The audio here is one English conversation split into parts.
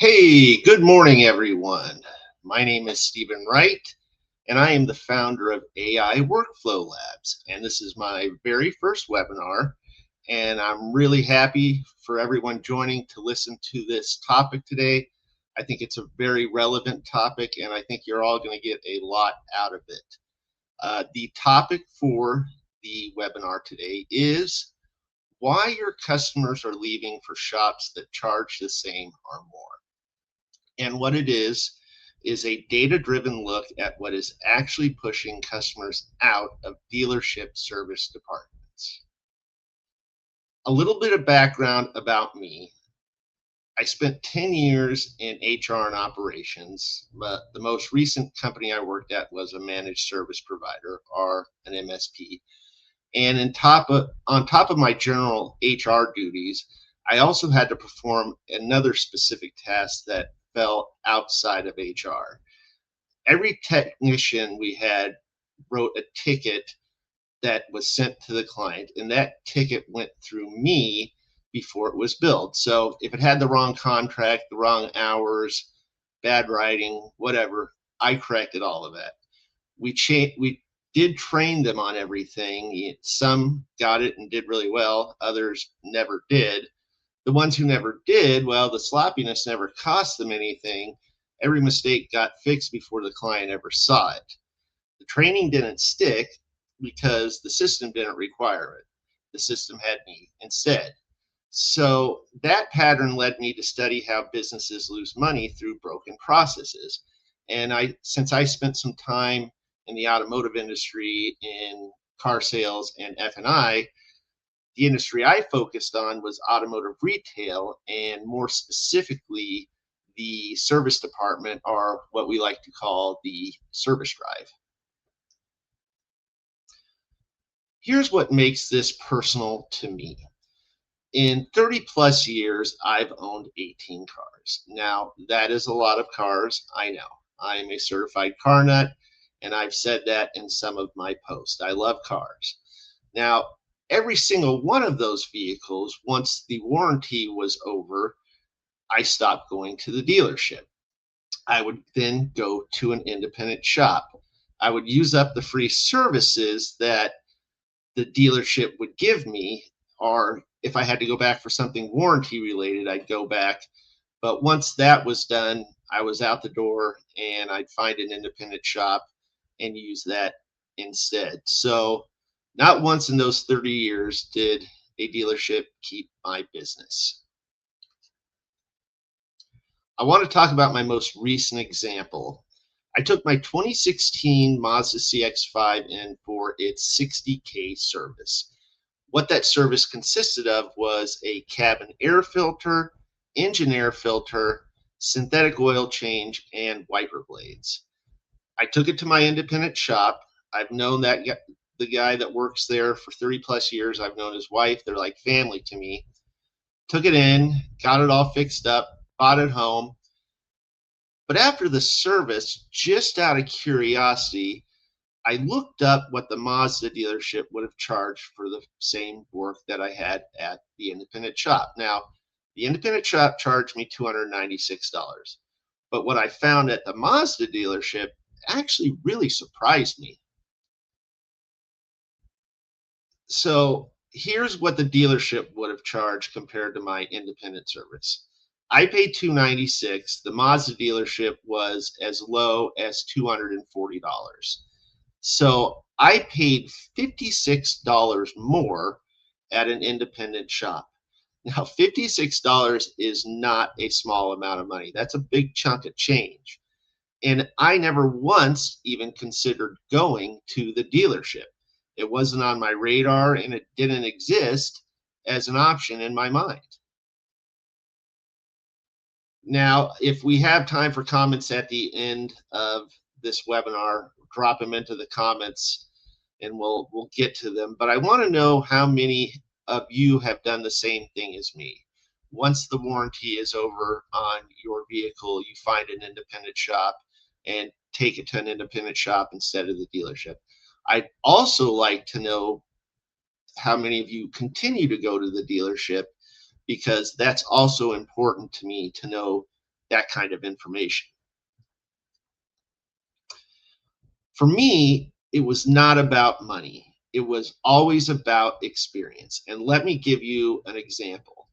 Hey, good morning, everyone. My name is Stephen Wright, and I am the founder of AI Workflow Labs. And this is my very first webinar, and I'm really happy for everyone joining to listen to this topic today. I think it's a very relevant topic, and I think you're all going to get a lot out of it. The topic for the webinar today is why your customers are leaving for shops that charge the same or more. And what it is a data-driven look at what is actually pushing customers out of dealership service departments. A little bit of background about me. I spent 10 years in HR and operations, but the most recent company I worked at was a managed service provider, or an MSP. And on top of my general HR duties, I also had to perform another specific task that fell outside of HR. Every technician we had wrote a ticket that was sent to the client, and that ticket went through me before it was billed. So if it had the wrong contract, the wrong hours, bad writing, whatever, I corrected all of that. We did train them on everything. Some got it and did really well, others never did. The ones who never did, well, the sloppiness never cost them anything. Every mistake got fixed before the client ever saw it. The training didn't stick because the system didn't require it. The system had me instead. So that pattern led me to study how businesses lose money through broken processes. And since I spent some time in the automotive industry in car sales and F&I, the industry I focused on was automotive retail, and more specifically, the service department, or what we like to call the service drive. Here's what makes this personal to me. In 30 plus years, I've owned 18 cars. Now, that is a lot of cars, I know. I'm a certified car nut, and I've said that in some of my posts. I love cars. Now, every single one of those vehicles, once the warranty was over, I stopped going to the dealership. I would then go to an independent shop. I would use up the free services that the dealership would give me, or if I had to go back for something warranty related, I'd go back. But once that was done, I was out the door and I'd find an independent shop and use that instead. So not once in those 30 years did a dealership keep my business. I want to talk about my most recent example. I took my 2016 Mazda CX-5 in for its 60K service. What that service consisted of was a cabin air filter, engine air filter, synthetic oil change, and wiper blades. I took it to my independent shop. I've known the guy that works there for 30 plus years. I've known his wife. They're like family to me. Took it in, got it all fixed up, bought it home. But after the service, just out of curiosity, I looked up what the Mazda dealership would have charged for the same work that I had at the independent shop. Now, the independent shop charged me $296. But what I found at the Mazda dealership actually really surprised me. So here's what the dealership would have charged compared to my independent service. I paid $296. The Mazda dealership was as low as $240. So I paid $56 more at an independent shop. Now, $56 is not a small amount of money. That's a big chunk of change. And I never once even considered going to the dealership. It wasn't on my radar and it didn't exist as an option in my mind. Now, if we have time for comments at the end of this webinar, drop them into the comments and we'll get to them. But I want to know how many of you have done the same thing as me. Once the warranty is over on your vehicle, you find an independent shop and take it to an independent shop instead of the dealership. I'd also like to know how many of you continue to go to the dealership, because that's also important to me to know that kind of information. For me, it was not about money. It was always about experience. And let me give you an example.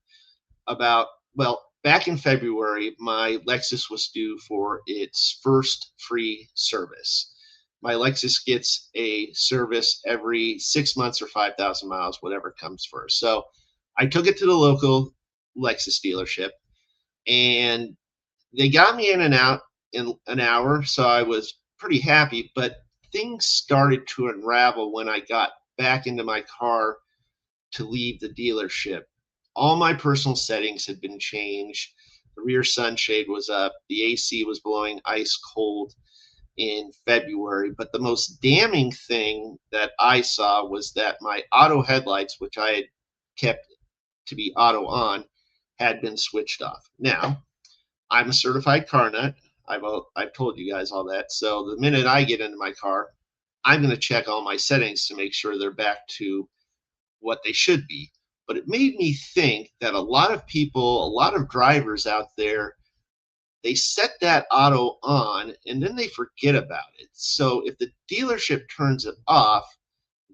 Back in February, my Lexus was due for its first free service. My Lexus gets a service every 6 months or 5,000 miles, whatever comes first. So I took it to the local Lexus dealership, and they got me in and out in an hour. So I was pretty happy, but things started to unravel when I got back into my car to leave the dealership. All my personal settings had been changed. The rear sunshade was up. The AC was blowing ice cold in February. But the most damning thing that I saw was that my auto headlights, which I had kept to be auto on, had been switched off. Now, I'm a certified car nut. I've told you guys all that. So the minute I get into my car, I'm going to check all my settings to make sure they're back to what they should be. But it made me think that a lot of people, a lot of drivers out there, they set that auto on and then they forget about it. So if the dealership turns it off,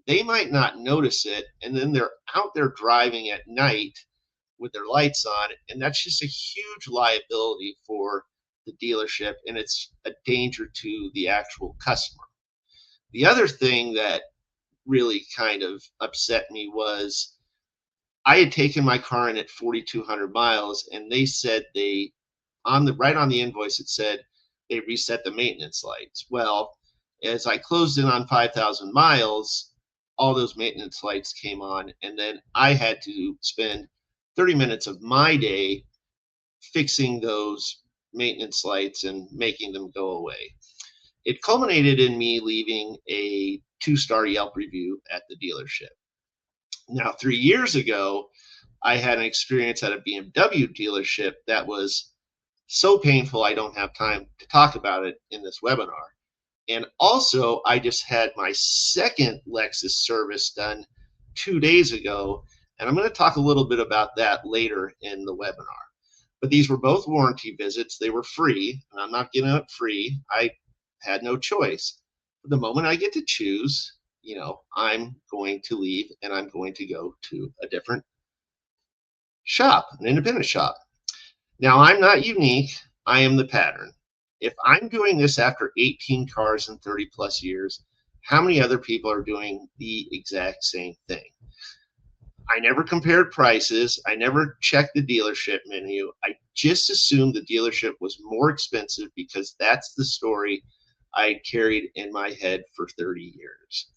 they might not notice it. And then they're out there driving at night with their lights on. And that's just a huge liability for the dealership. And it's a danger to the actual customer. The other thing that really kind of upset me was I had taken my car in at 4,200 miles, and they said right on the invoice it said they reset the maintenance lights. Well, as I closed in on 5,000 miles, all those maintenance lights came on, and then I had to spend 30 minutes of my day fixing those maintenance lights and making them go away. It culminated in me leaving a 2-star Yelp review at the dealership. Now, 3 years ago, I had an experience at a BMW dealership that was so painful, I don't have time to talk about it in this webinar. And also, I just had my second Lexus service done 2 days ago, and I'm going to talk a little bit about that later in the webinar. But these were both warranty visits. They were free, and I'm not giving it free. I had no choice. But the moment I get to choose, I'm going to leave and I'm going to go to a different shop, an independent shop. Now, I'm not unique. I am the pattern. If I'm doing this after 18 cars in 30 plus years, how many other people are doing the exact same thing? I never compared prices. I never checked the dealership menu. I just assumed the dealership was more expensive because that's the story I carried in my head for 30 years.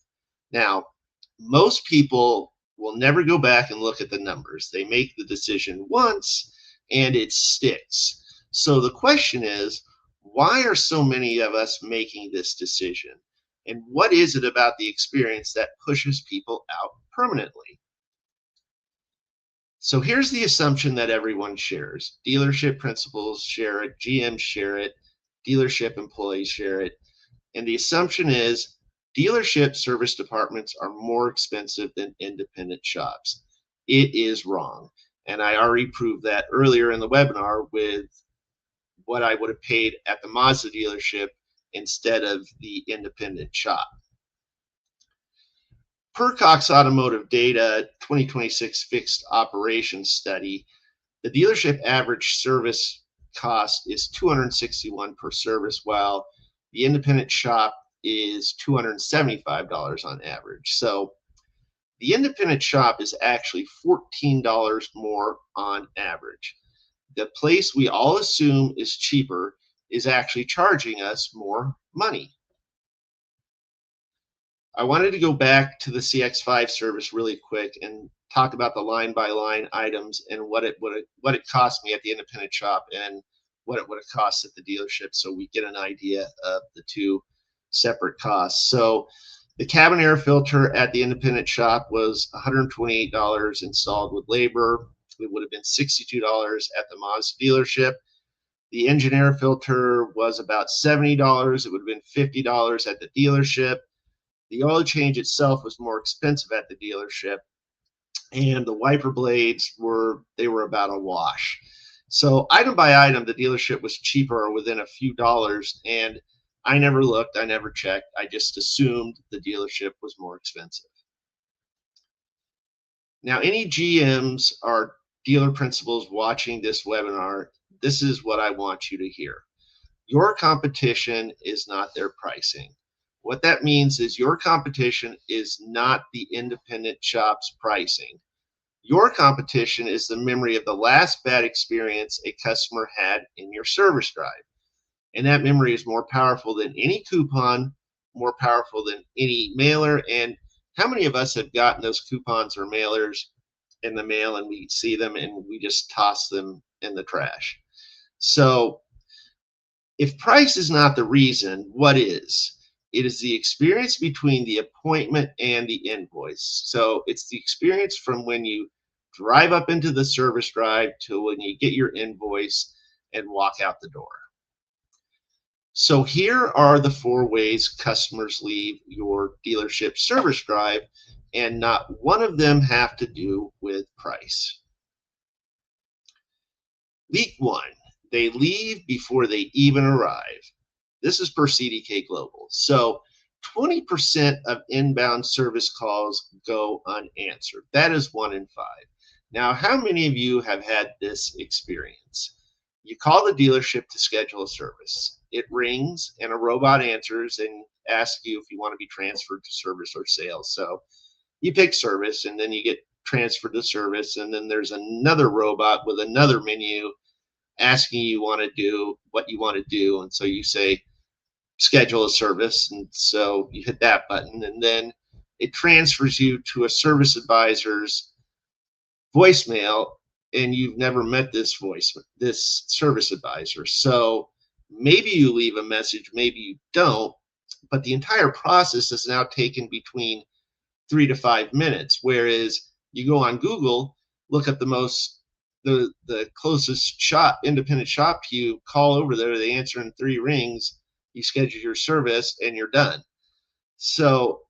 Now, most people will never go back and look at the numbers. They make the decision once and it sticks. So the question is, why are so many of us making this decision? And what is it about the experience that pushes people out permanently? So here's the assumption that everyone shares. Dealership principals share it, GMs share it, dealership employees share it. And the assumption is dealership service departments are more expensive than independent shops. It is wrong. And I already proved that earlier in the webinar with what I would have paid at the Mazda dealership instead of the independent shop. Per Cox Automotive data 2026 fixed operations study, the dealership average service cost is $261 per service, while the independent shop is $275 on average. So the independent shop is actually $14 more on average. The place we all assume is cheaper is actually charging us more money. I wanted to go back to the CX5 service really quick and talk about the line-by-line items and what it cost me at the independent shop and what it would have cost at the dealership, so we get an idea of the two separate costs. So the cabin air filter at the independent shop was $128 installed with labor. It would have been $62 at the Mazda dealership. The engine air filter was about $70. It would have been $50 at the dealership. The oil change itself was more expensive at the dealership, and the wiper blades were about a wash. So item by item, the dealership was cheaper within a few dollars, and I never looked, I never checked. I just assumed the dealership was more expensive. Now, any GMs or dealer principals watching this webinar, this is what I want you to hear. Your competition is not their pricing. What that means is your competition is not the independent shop's pricing. Your competition is the memory of the last bad experience a customer had in your service drive. And that memory is more powerful than any coupon, more powerful than any mailer. And how many of us have gotten those coupons or mailers in the mail and we see them and we just toss them in the trash? So if price is not the reason, what is? It is the experience between the appointment and the invoice. So it's the experience from when you drive up into the service drive to when you get your invoice and walk out the door. So here are the 4 ways customers leave your dealership service drive, and not one of them have to do with price. Week 1, they leave before they even arrive. This is per CDK Global. So 20% of inbound service calls go unanswered. That is 1 in 5. Now, how many of you have had this experience? You call the dealership to schedule a service. It rings and a robot answers and asks you if you want to be transferred to service or sales. So you pick service and then you get transferred to service, and then there's another robot with another menu asking you want to do what you want to do. And so you say schedule a service, and so you hit that button, and then it transfers you to a service advisor's voicemail, and you've never met this service advisor. So maybe you leave a message, maybe you don't, but the entire process is now taken between 3 to 5 minutes. Whereas you go on Google, look at the closest shop, independent shop to you, call over there, they answer in 3 rings, you schedule your service, and you're done. So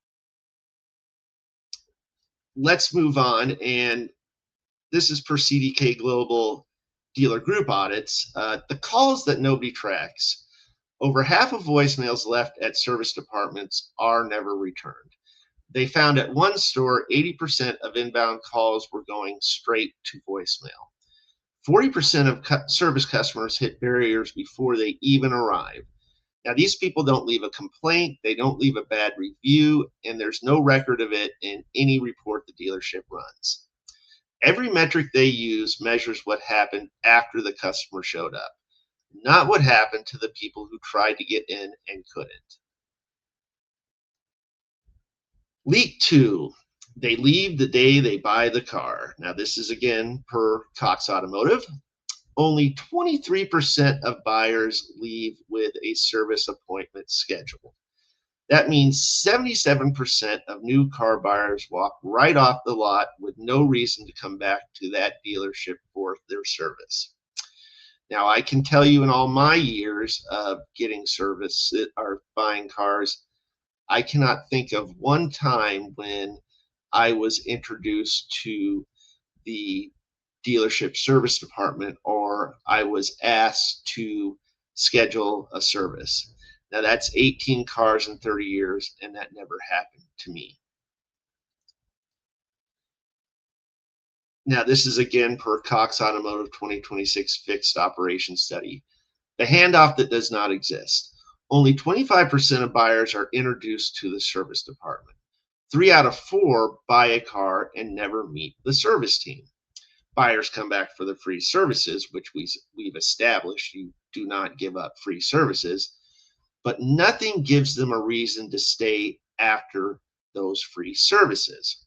let's move on. And this is per CDK Global dealer group audits. The calls that nobody tracks. Over half of voicemails left at service departments are never returned. They found at one store 80% of inbound calls were going straight to voicemail. 40% of service customers hit barriers before they even arrive. Now, these people don't leave a complaint, they don't leave a bad review, and there's no record of it in any report the dealership runs. Every metric they use measures what happened after the customer showed up, not what happened to the people who tried to get in and couldn't. Leak 2, they leave the day they buy the car. Now, this is again per Cox Automotive. Only 23% of buyers leave with a service appointment scheduled. That means 77% of new car buyers walk right off the lot with no reason to come back to that dealership for their service. Now, I can tell you in all my years of getting service or buying cars, I cannot think of one time when I was introduced to the dealership service department or I was asked to schedule a service. Now, that's 18 cars in 30 years, and that never happened to me. Now, this is again per Cox Automotive 2026 fixed operation study. The handoff that does not exist. Only 25% of buyers are introduced to the service department. 3 out of 4 buy a car and never meet the service team. Buyers come back for the free services, which we've established. You do not give up free services, but nothing gives them a reason to stay after those free services.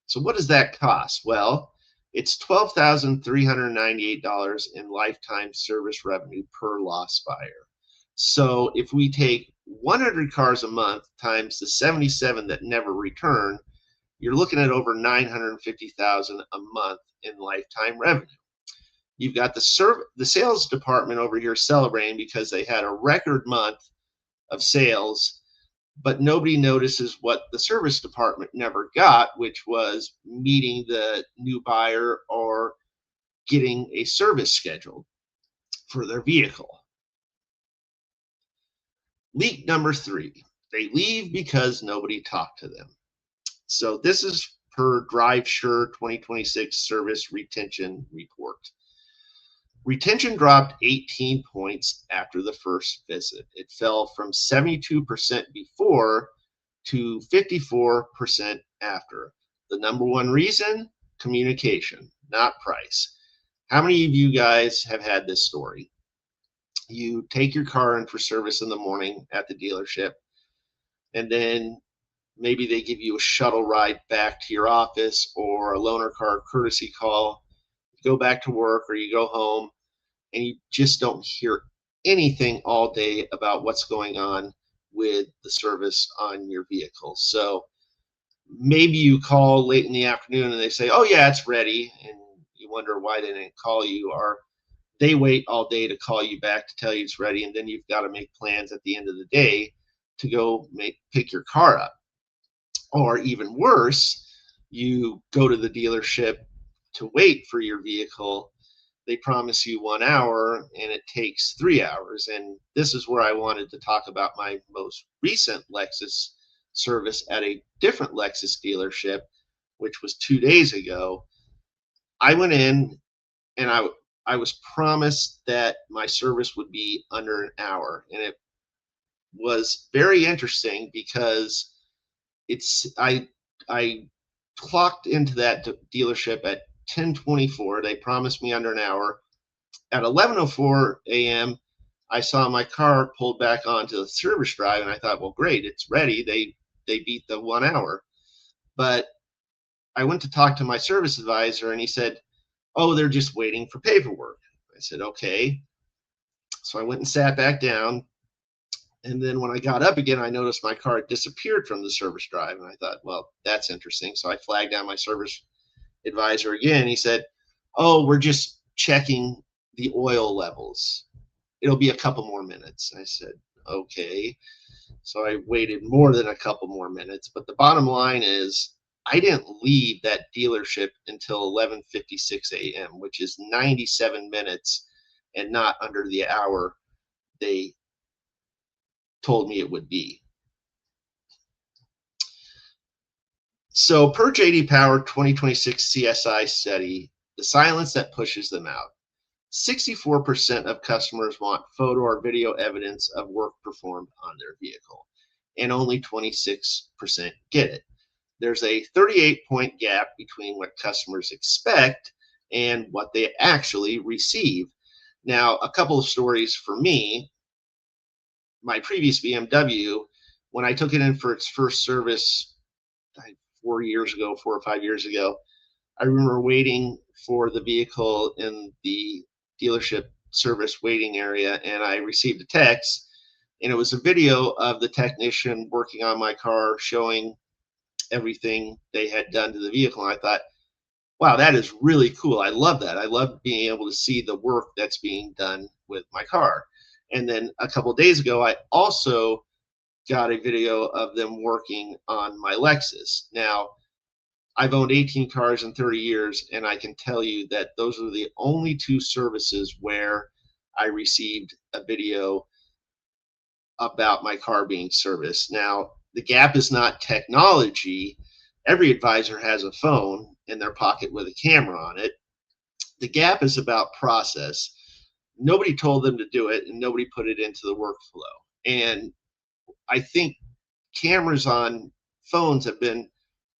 So what does that cost? Well, it's $12,398 in lifetime service revenue per lost buyer. So if we take 100 cars a month times the 77 that never return, you're looking at over $950,000 a month in lifetime revenue. You've got the sales department over here celebrating because they had a record month of sales, but nobody notices what the service department never got, which was meeting the new buyer or getting a service scheduled for their vehicle. Leak number 3, they leave because nobody talked to them. So this is per DriveSure 2026 service retention report. Retention dropped 18 points after the first visit. It fell from 72% before to 54% after. The number one reason? Communication, not price. How many of you guys have had this story? You take your car in for service in the morning at the dealership, and then maybe they give you a shuttle ride back to your office or a loaner car courtesy call. You go back to work or you go home, and you just don't hear anything all day about what's going on with the service on your vehicle. So maybe you call late in the afternoon and they say, oh yeah, it's ready, and you wonder why they didn't call you, or they wait all day to call you back to tell you it's ready, and then you've got to make plans at the end of the day to go pick your car up. Or even worse, you go to the dealership to wait for your vehicle. They promise you 1 hour and it takes 3 hours. And this is where I wanted to talk about my most recent Lexus service at a different Lexus dealership, which was 2 days ago. I went in and I was promised that my service would be under an hour. And it was very interesting because I clocked into that dealership at 10:24. They promised me under an hour. At 11:04 a.m., I saw my car pulled back onto the service drive, and I thought, well, great, it's ready. They beat the 1 hour. But I went to talk to my service advisor, and he said, oh, they're just waiting for paperwork. I said, okay. So I went and sat back down. And then when I got up again, I noticed my car had disappeared from the service drive. And I thought, well, that's interesting. So I flagged down my service advisor again. He said, oh, we're just checking the oil levels. It'll be a couple more minutes. I said, okay. So I waited more than a couple more minutes. But the bottom line is I didn't leave that dealership until 11:56 a.m., which is 97 minutes and not under the hour they told me it would be. So per JD Power 2026 CSI study, the silence that pushes them out. 64% of customers want photo or video evidence of work performed on their vehicle, and only 26% get it. There's a 38-point gap between what customers expect and what they actually receive. Now, a couple of stories for me. My previous BMW, when I took it in for its first service 4 or 5 years ago, I remember waiting for the vehicle in the dealership service waiting area, and I received a text, and it was a video of the technician working on my car, showing everything they had done to the vehicle. And I thought, wow, that is really cool. I love that. I love being able to see the work that's being done with my car. And then a couple of days ago, I also got a video of them working on my Lexus. Now, I've owned 18 cars in 30 years, and I can tell you that those are the only two services where I received a video about my car being serviced. Now, the gap is not technology. Every advisor has a phone in their pocket with a camera on it. The gap is about process. Nobody told them to do it, and nobody put it into the workflow. And I think cameras on phones have been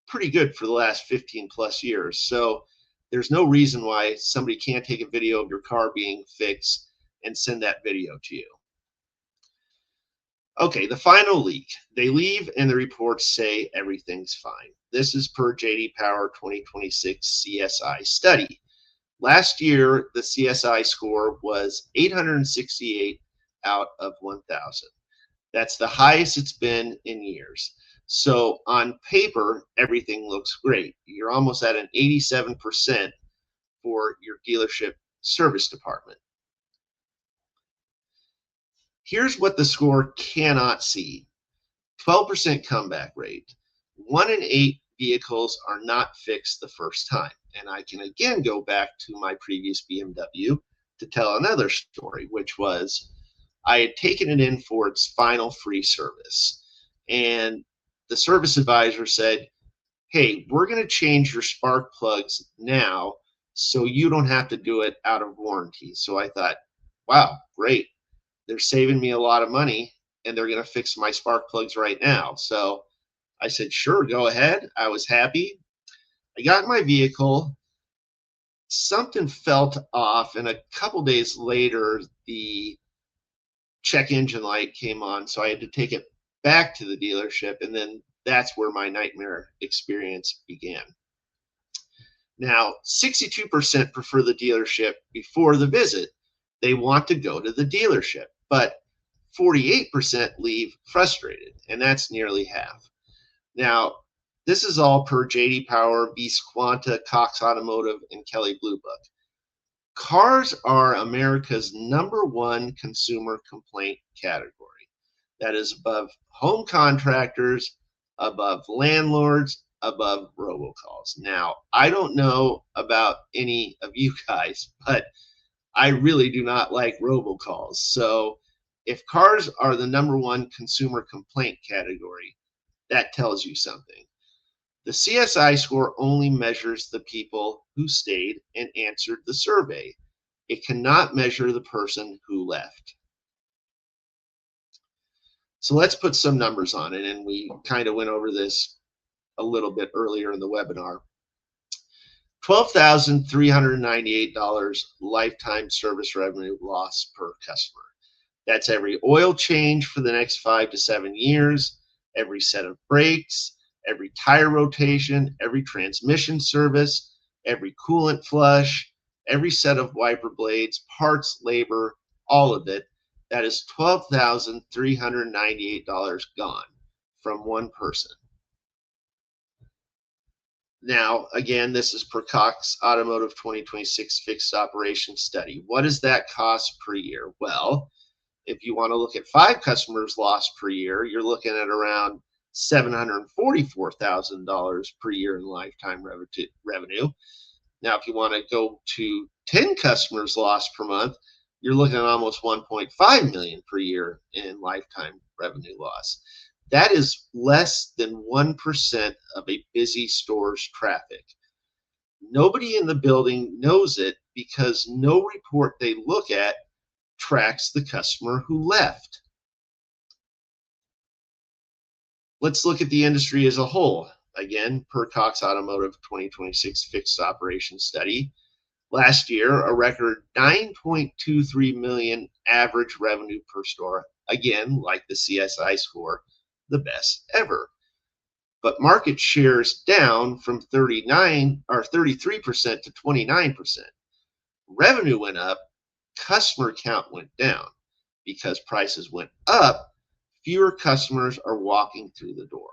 pretty good for the last 15 plus years. So there's no reason why somebody can't take a video of your car being fixed and send that video to you. Okay, the final leak. They leave and the reports say everything's fine. This is per JD Power 2026 CSI study. Last year, the CSI score was 868 out of 1,000. That's the highest it's been in years. So on paper, everything looks great. You're almost at an 87% for your dealership service department. Here's what the score cannot see. 12% comeback rate. 1 in 8 vehicles are not fixed the first time. And I can again go back to my previous BMW to tell another story, which was I had taken it in for its final free service. And the service advisor said, hey, we're going to change your spark plugs now so you don't have to do it out of warranty. So I thought, wow, great. They're saving me a lot of money and they're going to fix my spark plugs right now. So I said, sure, go ahead. I was happy. I got in my vehicle. Something felt off, and a couple days later, the check engine light came on. So I had to take it back to the dealership, and then that's where my nightmare experience began. Now, 62% prefer the dealership before the visit. They want to go to the dealership, but 48% leave frustrated, and that's nearly half. Now, this is all per JD Power, Beast Quanta, Cox Automotive, and Kelley Blue Book. Cars are America's #1 consumer complaint category. That is above home contractors, above landlords, above robocalls. Now, I don't know about any of you guys, but I really do not like robocalls. So if cars are the #1 consumer complaint category, that tells you something. The CSI score only measures the people who stayed and answered the survey. It cannot measure the person who left. So let's put some numbers on it, and we kind of went over this a little bit earlier in the webinar. $12,398 lifetime service revenue loss per customer. That's every oil change for the next 5 to 7 years, every set of brakes, every tire rotation, every transmission service, every coolant flush, every set of wiper blades, parts, labor, all of it. That is $12,398 gone from one person. Now, again, this is per Cox Automotive 2026 fixed operation study. What does that cost per year? Well, if you want to look at 5 customers lost per year, you're looking at around $744,000 per year in lifetime revenue. Now, if you want to go to 10 customers lost per month, you're looking at almost $1.5 million per year in lifetime revenue loss. That is less than 1% of a busy store's traffic. Nobody in the building knows it because no report they look at tracks the customer who left. Let's look at the industry as a whole. Again, per Cox Automotive 2026 fixed operation study. Last year, a record $9.23 million average revenue per store. Again, like the CSI score, the best ever. But market shares down from 33% to 29%. Revenue went up, customer count went down. Because prices went up, fewer customers are walking through the door.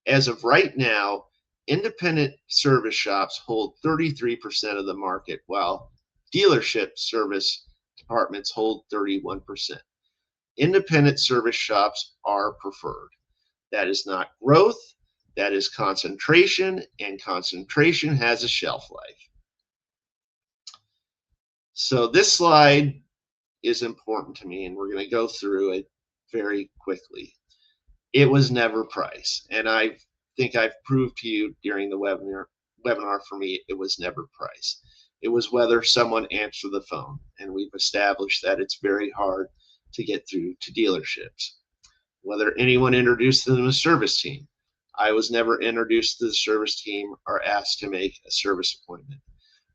As of right now, independent service shops hold 33% of the market, while dealership service departments hold 31%. Independent service shops are preferred. That is not growth, that is concentration, and concentration has a shelf life. So this slide is important to me, and we're going to go through it very quickly. It was never price, and I think I've proved to you during the webinar for me, it was never price. It was whether someone answered the phone, and we've established that it's very hard to get through to dealerships. Whether anyone introduced them to the service team. I was never introduced to the service team or asked to make a service appointment.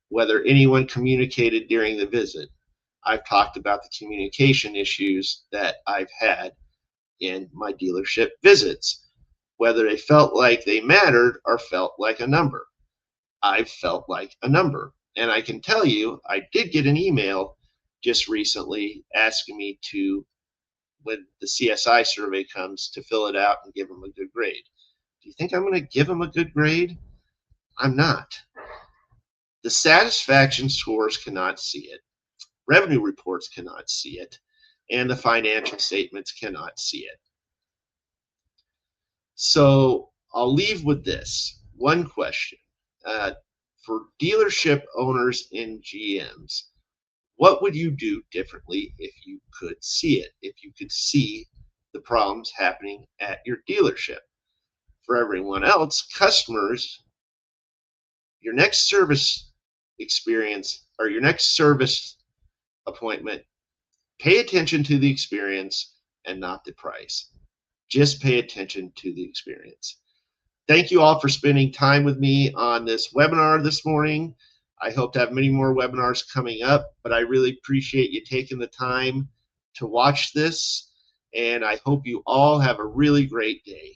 Whether anyone communicated during the visit. I've talked about the communication issues that I've had in my dealership visits, whether they felt like they mattered or felt like a number. I felt like a number. And I can tell you, I did get an email just recently asking me to, when the CSI survey comes, to fill it out and give them a good grade. Do you think I'm going to give them a good grade? I'm not. The satisfaction scores cannot see it. Revenue reports cannot see it, and the financial statements cannot see it. So I'll leave with this one question. for dealership owners and GMs, what would you do differently if you could see it, if you could see the problems happening at your dealership? For everyone else, customers, your next service experience or your next service appointment, pay attention to the experience and not the price. Just pay attention to the experience. Thank you all for spending time with me on this webinar this morning. I hope to have many more webinars coming up, but I really appreciate you taking the time to watch this, and I hope you all have a really great day.